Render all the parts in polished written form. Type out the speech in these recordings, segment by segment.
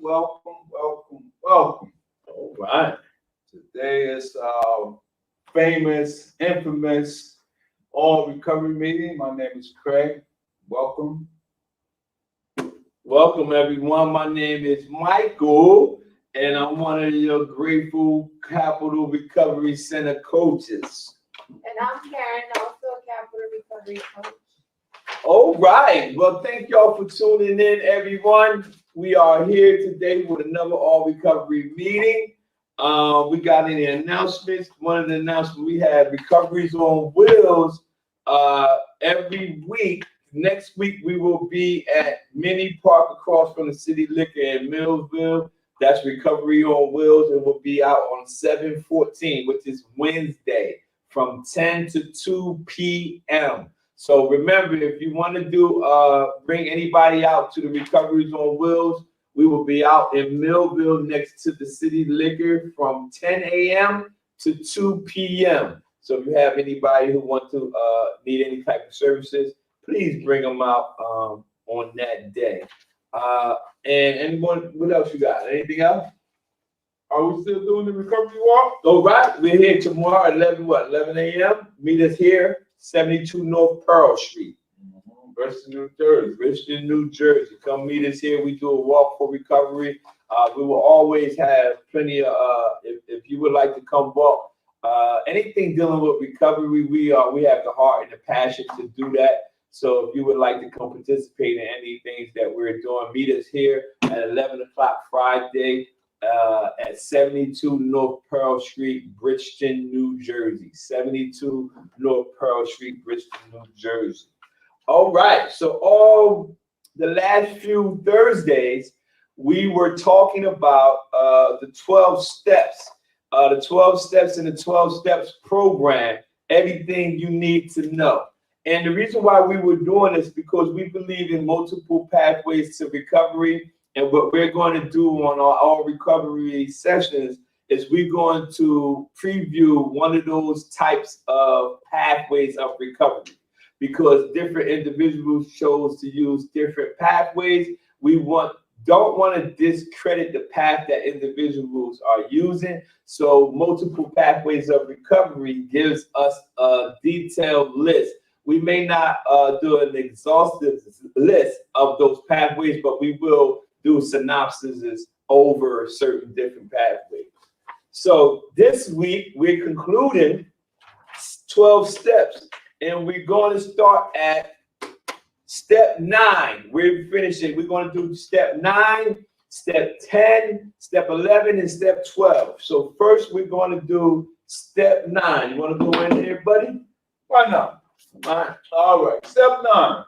welcome. All right. Today is our famous, infamous all recovery meeting. My name is Craig. Welcome. Welcome, everyone. My name is Michael, and I'm one of your grateful Capital Recovery Center coaches. And I'm Karen, also a Capital Recovery coach. All right. Well, thank y'all for tuning in, everyone. We are here today with another all recovery meeting. We got any announcements. One of the announcements, we have Recoveries on Wheels every week. Next week, we will be at Mini Park across from the City Liquor in Millsville. That's Recovery on Wheels, and we'll be out on 7/14, which is Wednesday, from 10 to 2 p.m. So remember, if you want to bring anybody out to the Recoveries on Wheels, we will be out in Millville next to the City Liquor from 10 a.m. to 2 p.m. So if you have anybody who want to need any type of services, please bring them out on that day. And anyone, what else you got? Anything else? Are we still doing the recovery walk? All right, we're here tomorrow at 11 a.m. Meet us here, 72 North Pearl Street. Richmond, New Jersey. Come meet us here. We do a walk for recovery. We will always have plenty of, if you would like to come walk, anything dealing with recovery, we have the heart and the passion to do that. So if you would like to come participate in anything that we're doing, meet us here at 11 o'clock Friday at 72 North Pearl Street, Bridgeton, New Jersey. 72 North Pearl Street, Bridgeton, New Jersey. All right, so all the last few Thursdays, we were talking about the 12 steps, the 12 steps in the 12 steps program, everything you need to know. And the reason why we were doing this because we believe in multiple pathways to recovery. And what we're going to do on our all recovery sessions is we're going to preview one of those types of pathways of recovery. Because different individuals chose to use different pathways. We don't want to discredit the path that individuals are using. So multiple pathways of recovery gives us a detailed list. We may not do an exhaustive list of those pathways, but we will do synopsises over certain different pathways. So this week, we're concluding 12 steps. And we're going to start at step 9. We're finishing. We're going to do step 9, step 10, step 11, and step 12. So first, we're going to do step 9. You want to go in here, buddy? Why not? All right. Step 9.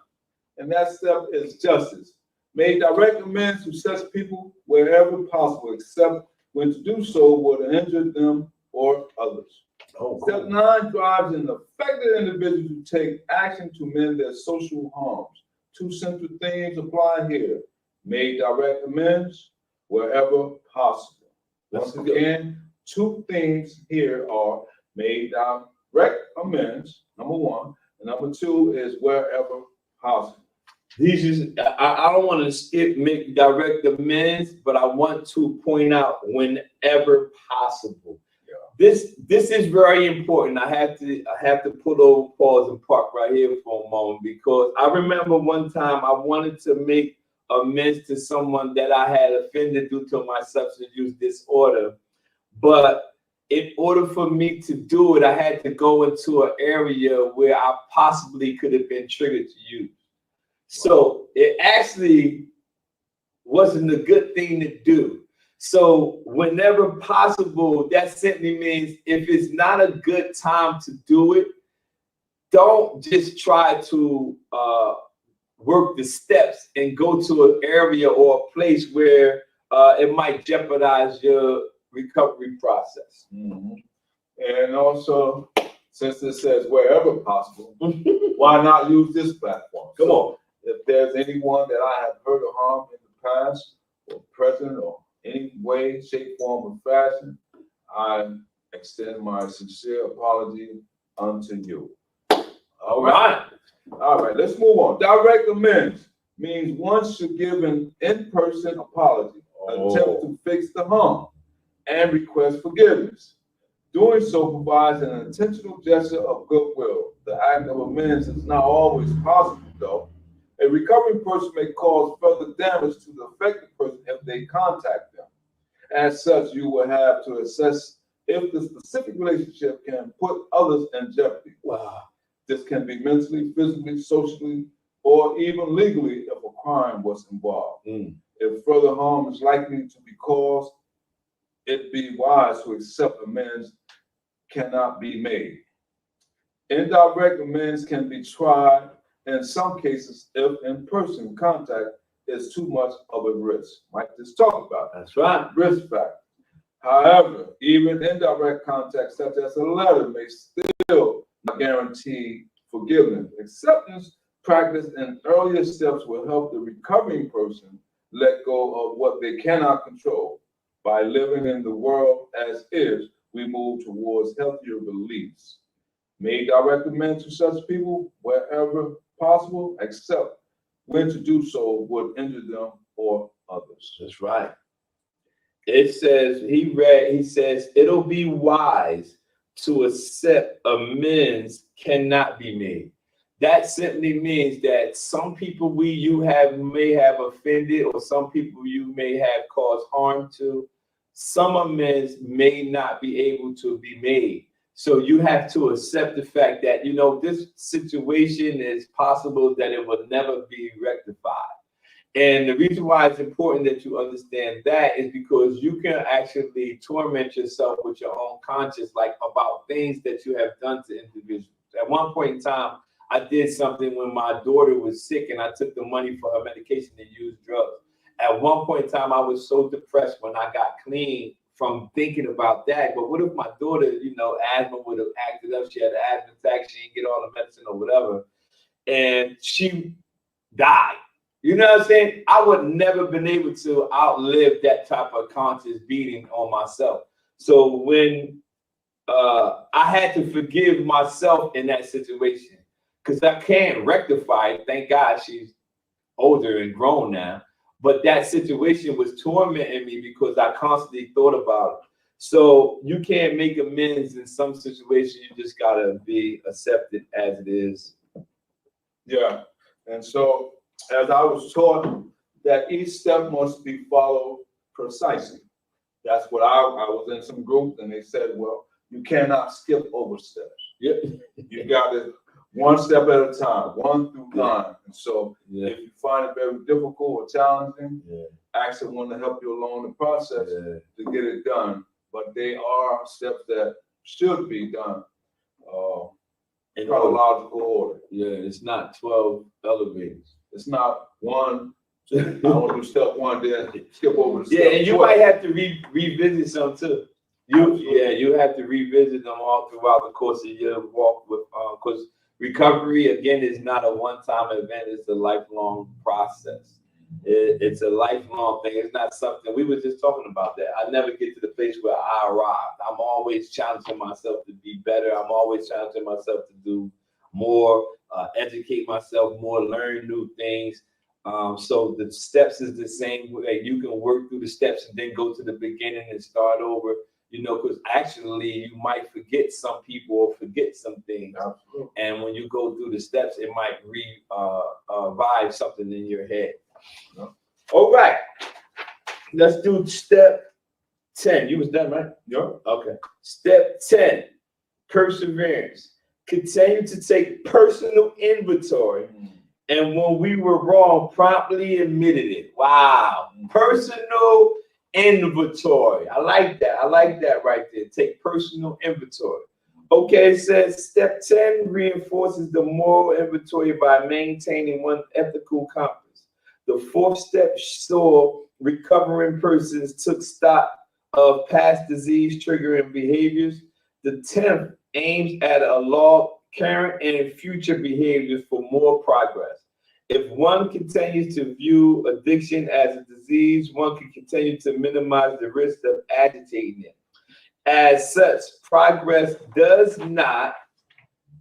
And that step is justice. May direct amends to such people wherever possible, except when to do so would injure them or others. Step 9 drives an affected individual to take action to mend their social harms. 2 central themes apply here. Make direct amends wherever possible. Once again, 2 themes here are made direct amends, number 1, and number 2 is wherever possible. I don't want to skip make direct amends, but I want to point out whenever possible. This is very important. I have to put over pause and park right here for a moment because I remember one time I wanted to make amends to someone that I had offended due to my substance use disorder. But in order for me to do it, I had to go into an area where I possibly could have been triggered to use. So it actually wasn't a good thing to do. So whenever possible, that simply means if it's not a good time to do it, don't just try to work the steps and go to an area or a place where it might jeopardize your recovery process. Mm-hmm. And also, since it says wherever possible, why not use this platform? Come on. If there's anyone that I have hurt or harmed in the past or present or any way, shape, form, or fashion, I extend my sincere apology unto you. All right. All right, let's move on. Direct amends means one should give an in-person apology attempt to fix the harm, and request forgiveness. Doing so provides an intentional gesture of goodwill. The act of amends is not always possible, though. A recovering person may cause further damage to the affected person if they contact them. As such, you will have to assess if the specific relationship can put others in jeopardy. Wow. This can be mentally, physically, socially, or even legally if a crime was involved. If further harm is likely to be caused, it'd be wise to accept amends cannot be made. Indirect amends can be tried in some cases if in-person contact is too much of a risk. Mike just talked about that. That's right. Risk factor. However, even indirect contact such as a letter may still not guarantee forgiveness. Acceptance practice and earlier steps will help the recovering person let go of what they cannot control. By living in the world as is, we move towards healthier beliefs. May direct amends to such people wherever possible, except when to do so would injure them or others. That's right. It says, he says, it'll be wise to accept amends cannot be made. That simply means that some people may have offended, or some people you may have caused harm to, some amends may not be able to be made. So you have to accept the fact that, this situation is possible that it will never be rectified. And the reason why it's important that you understand that is because you can actually torment yourself with your own conscience, like about things that you have done to individuals. At one point in time, I did something when my daughter was sick and I took the money for her medication to use drugs. At one point in time, I was so depressed when I got clean from thinking about that. But what if my daughter, asthma would have acted up? She had an asthma attack. She didn't get all the medicine or whatever. And she died. You know what I'm saying? I would never been able to outlive that type of conscious beating on myself. So when I had to forgive myself in that situation, because I can't rectify it. Thank God she's older and grown now. But that situation was tormenting me because I constantly thought about it. So you can't make amends in some situations. You just gotta be accepted as it is. Yeah, and so as I was taught, that each step must be followed precisely. That's what I was in some groups and they said, well, you cannot skip over steps. Yep. You got to one step at a time, 1 through 9. And so if you find it very difficult or challenging, ask someone to help you along the process to get it done. But they are steps that should be done in chronological order. Yeah, it's not 12 elevators. It's not one. I want to do step 1, then skip over to step 12. And you 12. might have to revisit some too. You have to revisit them all throughout the course of your walk with because recovery again is not a one-time event. It's a lifelong process. It's a lifelong thing. It's not something we were just talking about that. I never get to the place where I arrived. I'm always challenging myself to be better. I'm always challenging myself to do more, educate myself more, learn new things. So the steps is the same way. You can work through the steps and then go to the beginning and start over, because actually you might forget some people or forget some things. Absolutely. And when you go through the steps, it might revive something in your head. Yeah. All right. Let's do step 10. You was done, right? Yeah. Okay. Step 10, perseverance. Continue to take personal inventory. And when we were wrong, promptly admitted it. Wow. Personal inventory. I like that. I like that right there. Take personal inventory. Okay, it says step 10 reinforces the moral inventory by maintaining one ethical compass. The fourth step saw recovering persons took stock of past disease triggering behaviors. The 10th aims at a law current and future behaviors for more progress. If one continues to view addiction as a disease, one can continue to minimize the risk of agitating it. As such, progress does not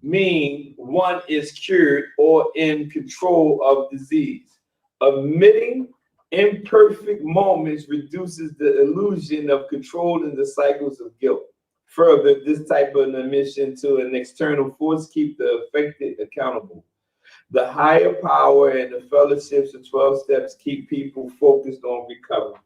mean one is cured or in control of disease. Admitting Imperfect moments reduces the illusion of controlling the cycles of guilt. Further, this type of admission to an external force keep the affected accountable. The higher power and the fellowships of 12 steps keep people focused on recovery.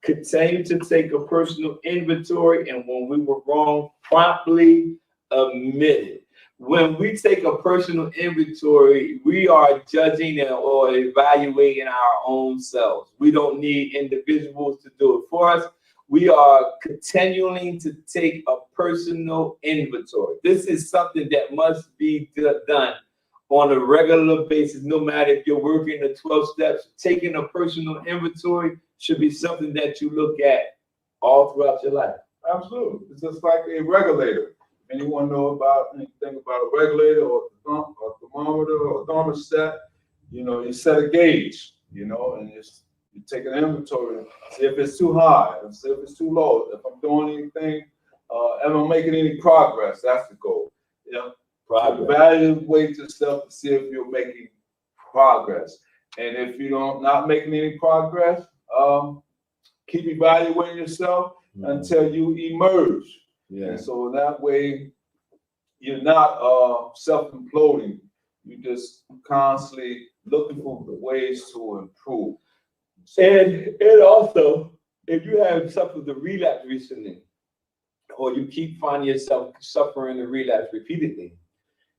Continue to take a personal inventory, and when we were wrong, promptly admit it. When we take a personal inventory, we are judging or evaluating our own selves. We don't need individuals to do it for us. We are continuing to take a personal inventory. This is something that must be done on a regular basis, no matter if you're working the 12 steps. Taking a personal inventory should be something that you look at all throughout your life. Absolutely. It's just like a regulator. Anyone know about anything about a regulator or a thermometer or a thermostat? You know, you set a gauge, you know, and you take an inventory, see if it's too high, and see if it's too low. If I'm doing anything, am I making any progress? That's the goal. You know, evaluate yourself to see if you're making progress. And if you don't not making any progress, keep evaluating yourself until you emerge. Yeah. And so that way, you're not self-imploding. You're just constantly looking for ways to improve. And also, if you have suffered the relapse recently, or you keep finding yourself suffering the relapse repeatedly,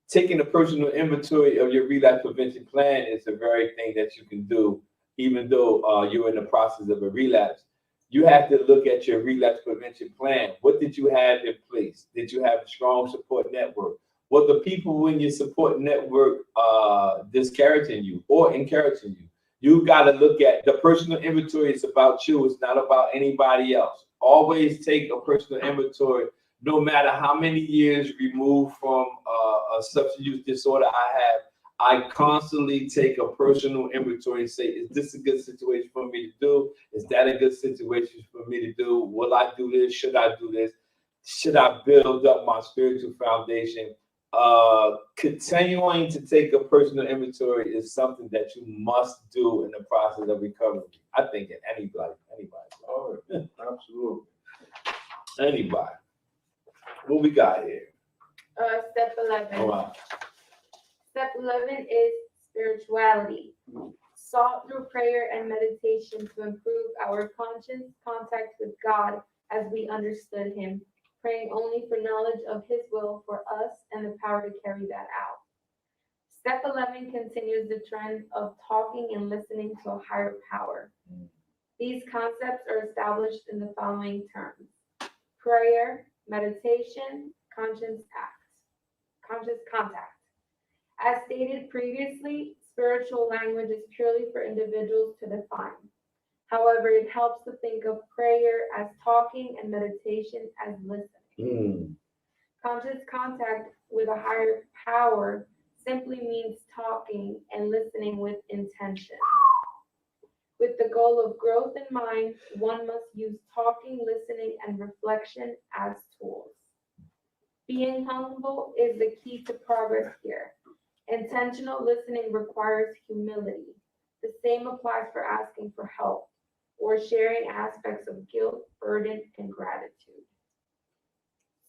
taking a personal inventory of your relapse prevention plan is the very thing that you can do, even though you're in the process of a relapse. You have to look at your relapse prevention plan. What did you have in place? Did you have a strong support network? Were the people in your support network discouraging you or encouraging you? You got to look at the personal inventory. It's about you. It's not about anybody else. Always take a personal inventory, no matter how many years removed from a substance use disorder I have. I constantly take a personal inventory and say, is this a good situation for me to do? Is that a good situation for me to do? Will I do this? Should I do this? Should I build up my spiritual foundation? Continuing to take a personal inventory is something that you must do in the process of recovery. I think in anybody. Oh, absolutely. Anybody. What we got here? Step 11. Oh, wow. Step 11 is spirituality. Sought through prayer and meditation to improve our conscious contact with God as we understood Him, praying only for knowledge of His will for us and the power to carry that out. Step 11 continues the trend of talking and listening to a higher power. These concepts are established in the following terms: prayer, meditation, conscious contact. As stated previously, spiritual language is purely for individuals to define. However, it helps to think of prayer as talking and meditation as listening. Conscious contact with a higher power simply means talking and listening with intention. With the goal of growth in mind, one must use talking, listening, and reflection as tools. Being humble is the key to progress here. Intentional listening requires humility. The same applies for asking for help or sharing aspects of guilt, burden, and gratitude.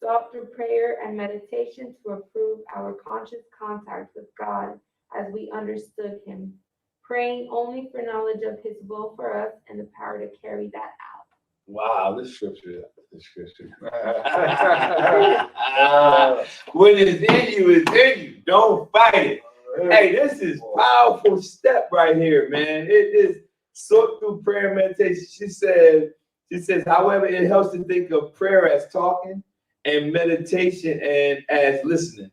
Sought through prayer and meditation to improve our conscious contact with God as we understood Him, praying only for knowledge of His will for us and the power to carry that out. Wow, this scripture. When it's in you, it's in you. Don't fight it. Hey, this is powerful step right here, man. It is sought through prayer and meditation. She says, however, it helps to think of prayer as talking and meditation and as listening.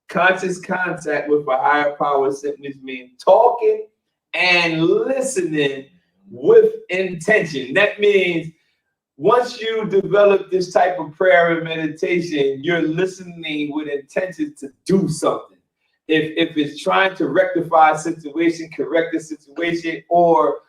Conscious contact with a higher power simply means talking and listening with intention. That means once you develop this type of prayer and meditation, you're listening with intention to do something. If it's trying to rectify a situation, correct the situation, or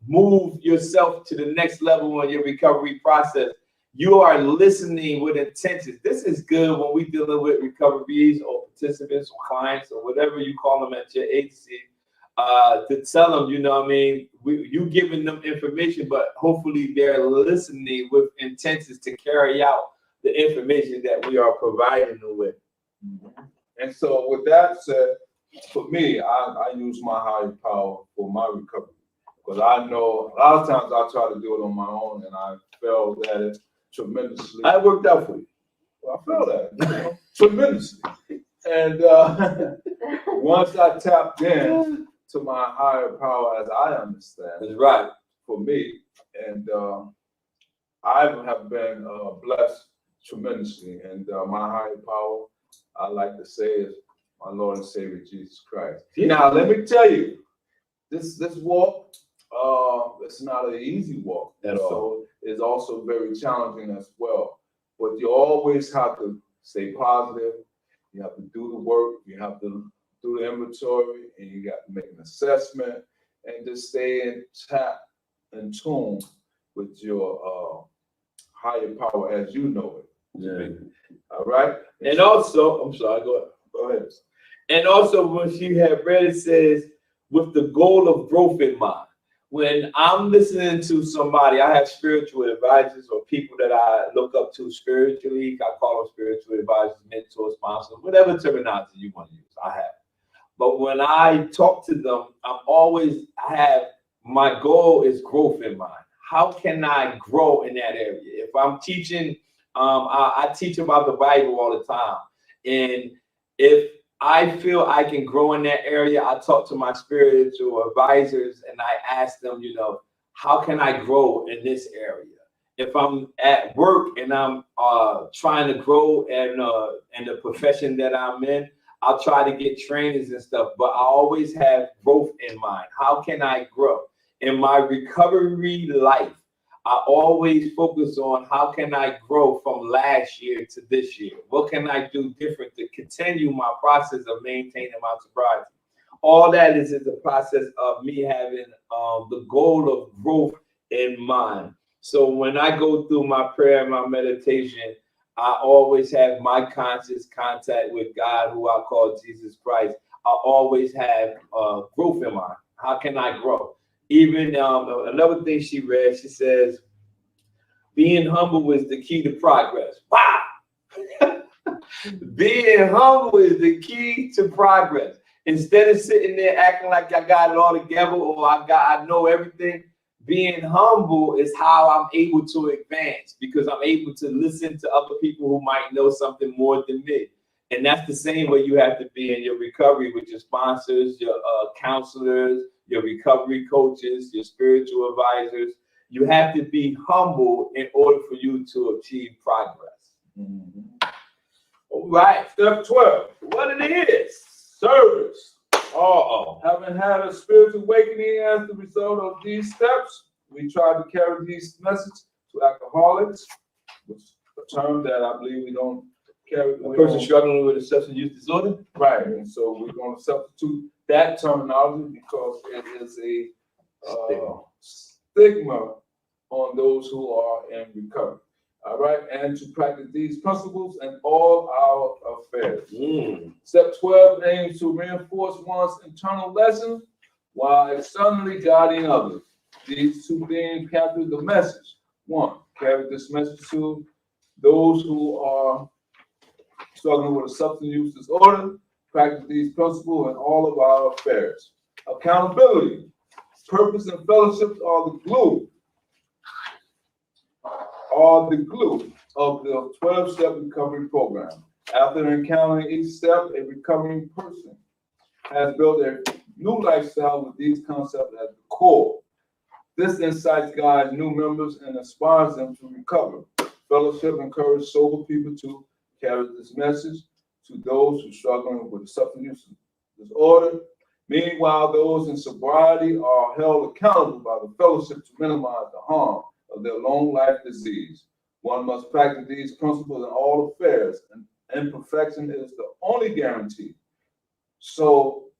move yourself to the next level on your recovery process, you are listening with intention. This is good when we're dealing with recoveries or participants or clients or whatever you call them at your agency. to tell them, you know what I mean, you giving them information, but hopefully they're listening with intentions to carry out the information that we are providing them with. And so with that said, for me, I use my higher power for my recovery. Because I know a lot of times I try to do it on my own and I failed at it tremendously. I worked out for you. Well, I failed at it tremendously. And once I tapped in to my higher power, as I understand, That's right. for me, and I have been blessed tremendously. And my higher power, I like to say, is my Lord and Savior Jesus Christ. Now, let me tell you, this walk, it's not an easy walk. At all. So it's also very challenging as well. But you always have to stay positive. You have to do the work. You have to do the inventory, and you got to make an assessment, and just stay in tune with your higher power as you know it. Yeah. All right. And also, I'm sorry, go ahead. And also, when she had read, it says, with the goal of growth in mind. When I'm listening to somebody, I have spiritual advisors or people that I look up to spiritually. I call them spiritual advisors, mentors, sponsors, whatever terminology you want to use, I have. But when I talk to them, my goal is growth in mind. How can I grow in that area? If I'm teaching, I teach about the Bible all the time. And if I feel I can grow in that area, I talk to my spiritual advisors and I ask them, you know, how can I grow in this area? If I'm at work and I'm trying to grow in the profession that I'm in, I'll try to get trainings and stuff, but I always have growth in mind. How can I grow? In my recovery life, I always focus on how can I grow from last year to this year? What can I do different to continue my process of maintaining my sobriety? All that is the process of me having the goal of growth in mind. So when I go through my prayer and my meditation, I always have my conscious contact with God, who I call Jesus Christ. I always have growth in mind. How can I grow? Even another thing she read, she says, being humble is the key to progress. Wow! Being humble is the key to progress. Instead of sitting there acting like I got it all together or I know everything, being humble is how I'm able to advance, because I'm able to listen to other people who might know something more than me. And that's the same way you have to be in your recovery with your sponsors, your counselors, your recovery coaches, your spiritual advisors. You have to be humble in order for you to achieve progress. Mm-hmm. All right, Step 12. what it is? Service. Uh-oh. Having had a spiritual awakening as the result of these steps, we try to carry these messages to alcoholics, which is a term that I believe we don't carry. A person struggling with a substance use disorder? Right, and so we're going to substitute that terminology because it is a stigma on those who are in recovery. All right, and to practice these principles in all our affairs. Step 12 aims to reinforce one's internal lessons while externally guiding others. These two things capture the message. One, carry this message to those who are struggling with a substance use disorder. Practice these principles in all of our affairs. Accountability. Purpose and fellowships are the glue of the 12-step recovery program. After encountering each step, a recovering person has built a new lifestyle with these concepts at the core. This insight guides new members and inspires them to recover. Fellowship encourages sober people to carry this message to those who are struggling with substance use disorder. Meanwhile, those in sobriety are held accountable by the fellowship to minimize the harm of their long life disease. One must practice these principles in all affairs, and imperfection is the only guarantee. So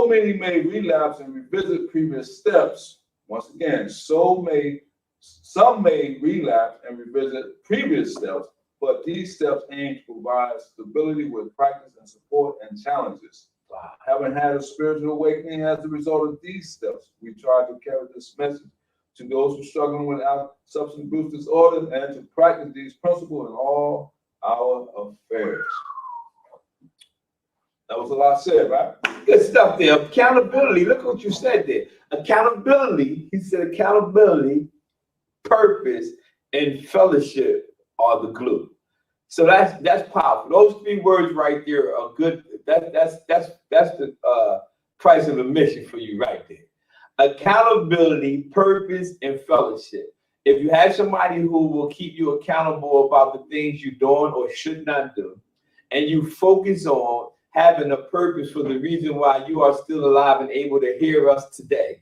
many may relapse and revisit previous steps. Once again, some may relapse and revisit previous steps, but these steps aim to provide stability with practice and support and challenges. Having had a spiritual awakening as a result of these steps, we try to carry this message to those who are struggling with substance abuse disorders and to practice these principles in all our affairs. That was a lot said, right? Good stuff there. Accountability. Look what you said there. Accountability. He said accountability, purpose, and fellowship are the glue. So that's powerful. Those three words right there are good. That's the price of admission for you right there. Accountability, purpose, and fellowship. If you have somebody who will keep you accountable about the things you're doing or should not do, and you focus on having a purpose for the reason why you are still alive and able to hear us today.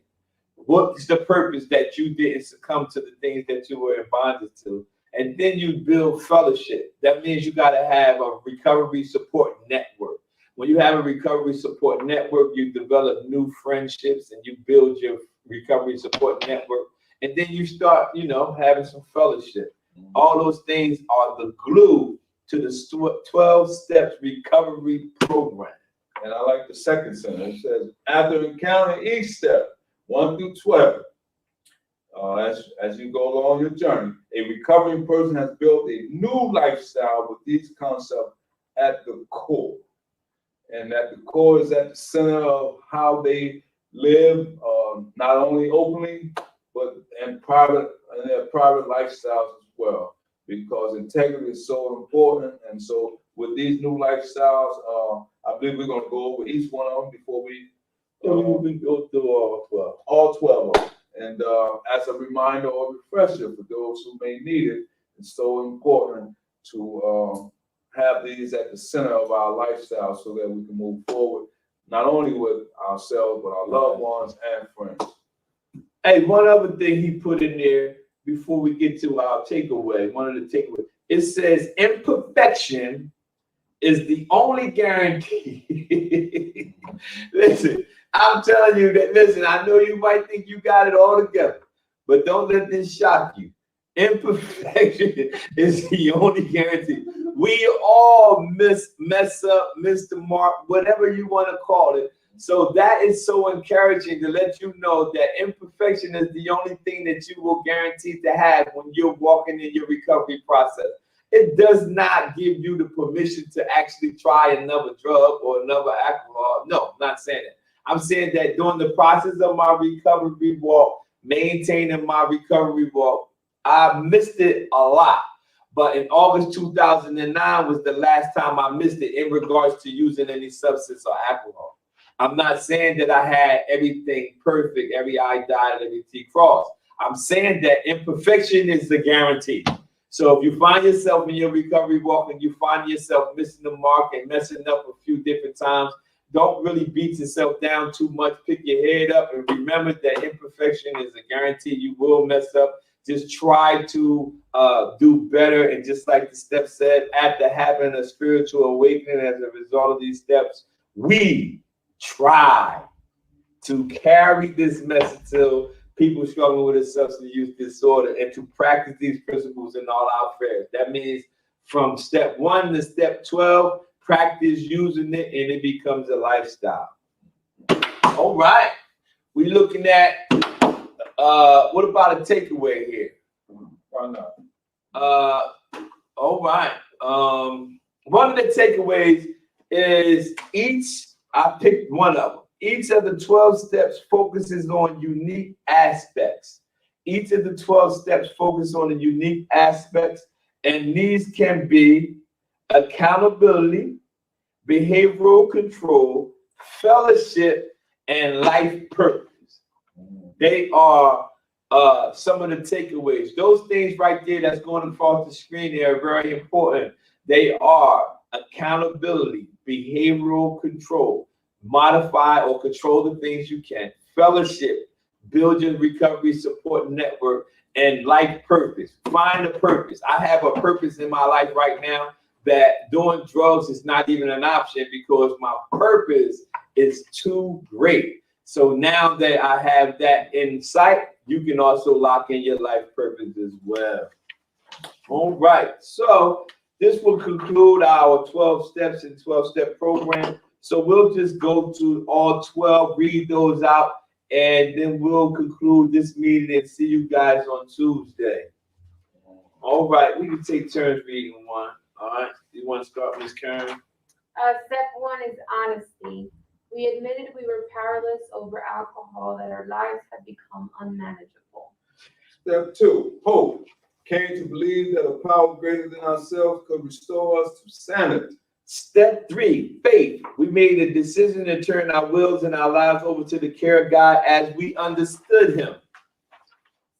What is the purpose that you didn't succumb to the things that you were in bondage to? And then you build fellowship. That means you got to have a recovery support network. When you have a recovery support network, you develop new friendships and you build your recovery support network. And then you start, having some fellowship. All those things are the glue to the 12 steps recovery program. And I like the second sentence. It says, after encountering each step, 1 through 12, as you go along your journey, a recovering person has built a new lifestyle with these concepts at the core. And at the core is at the center of how they live, not only openly, but in their private lifestyles as well. Because integrity is so important. And so with these new lifestyles, I believe we're going to go over each one of them before we go through all 12. All 12 of them. And as a reminder or refresher for those who may need it, it's so important to have these at the center of our lifestyle so that we can move forward, not only with ourselves, but our loved ones and friends. Hey, one other thing he put in there before we get to our takeaway, one of the takeaways, it says imperfection is the only guarantee. Listen, I'm telling you that, listen, I know you might think you got it all together, but don't let this shock you. Imperfection is the only guarantee. We all mess up, miss the mark, whatever you want to call it. So that is so encouraging to let you know that imperfection is the only thing that you will guarantee to have when you're walking in your recovery process. It does not give you the permission to actually try another drug or another alcohol. No, I'm not saying that. I'm saying that during the process of my recovery walk, maintaining my recovery walk, I missed it a lot. But in August 2009 was the last time I missed it in regards to using any substance or alcohol. I'm not saying that I had everything perfect, every I dotted, every T crossed. I'm saying that imperfection is the guarantee. So if you find yourself in your recovery walk and you find yourself missing the mark and messing up a few different times, don't really beat yourself down too much. Pick your head up and remember that imperfection is a guarantee. You will mess up. Just try to do better. And just like the steps said, after having a spiritual awakening as a result of these steps, we try to carry this message to people struggling with a substance use disorder and to practice these principles in all our affairs. That means from step 1 to step 12, practice using it and it becomes a lifestyle. All right. We're looking at, what about a takeaway here? Why not? All right. One of the takeaways is I picked one of them. Each of the 12 steps focuses on unique aspects. Each of the 12 steps focus on the unique aspects, and these can be accountability, behavioral control, fellowship, and life purpose. They are some of the takeaways. Those things right there that's going across the screen there are very important. They are accountability, behavioral control, modify or control the things you can, fellowship, build your recovery support network, and life purpose. Find a purpose. I have a purpose in my life right now that doing drugs is not even an option because my purpose is too great. So now that I have that in sight, you can also lock in your life purpose as well. All right. So this will conclude our 12 steps and 12-step program. So we'll just go to all 12, read those out, and then we'll conclude this meeting and see you guys on Tuesday. All right, we can take turns reading one. All right, you want to start, Ms. Karen? Step 1 is honesty. We admitted we were powerless over alcohol, that our lives had become unmanageable. Step 2, hope. Came to believe that a power greater than ourselves could restore us to sanity. Step 3, faith. We made a decision to turn our wills and our lives over to the care of God as we understood Him.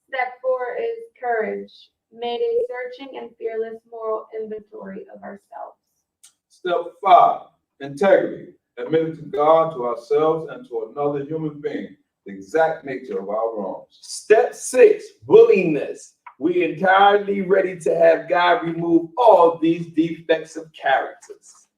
Step 4 is courage. Made a searching and fearless moral inventory of ourselves. Step 5, integrity. Admitted to God, to ourselves, and to another human being the exact nature of our wrongs. Step 6, willingness. We entirely ready to have God remove all these defects of characters.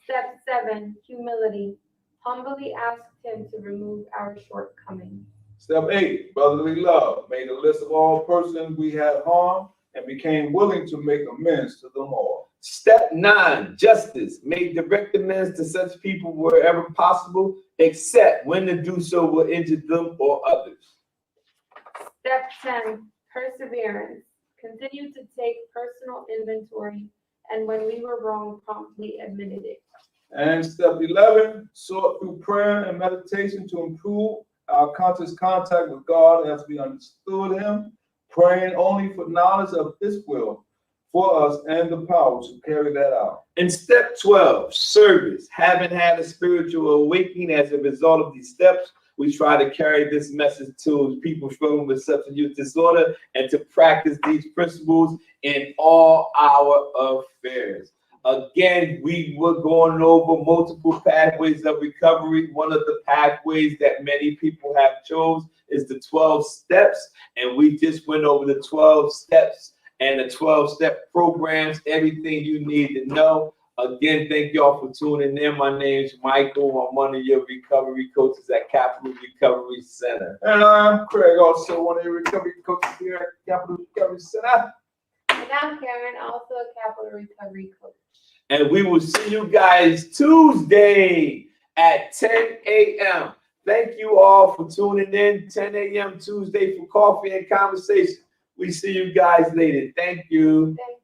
Step 7, humility. Humbly asked Him to remove our shortcomings. Step 8, brotherly love. Made a list of all persons we had harmed and became willing to make amends to them all. Step 9, justice. Made direct amends to such people wherever possible, except when to do so will injure them or others. Step 10, perseverance. Continue to take personal inventory, and when we were wrong, promptly admitted it. And step 11, sought through prayer and meditation to improve our conscious contact with God as we understood Him, praying only for knowledge of His will for us and the power to carry that out. And step 12, service. Having had a spiritual awakening as a result of these steps, we try to carry this message to people struggling with substance use disorder and to practice these principles in all our affairs. Again, we were going over multiple pathways of recovery. One of the pathways that many people have chose is the 12 steps. And we just went over the 12 steps and the 12-step programs, everything you need to know. Again, thank y'all for tuning in. My name is Michael. I'm one of your recovery coaches at Capital Recovery Center. And I'm Craig, also one of your recovery coaches here at Capital Recovery Center. And I'm Karen, also a Capital Recovery coach. And we will see you guys Tuesday at 10 a.m. Thank you all for tuning in. 10 a.m. Tuesday for coffee and conversation. We see you guys later. Thank you. Thank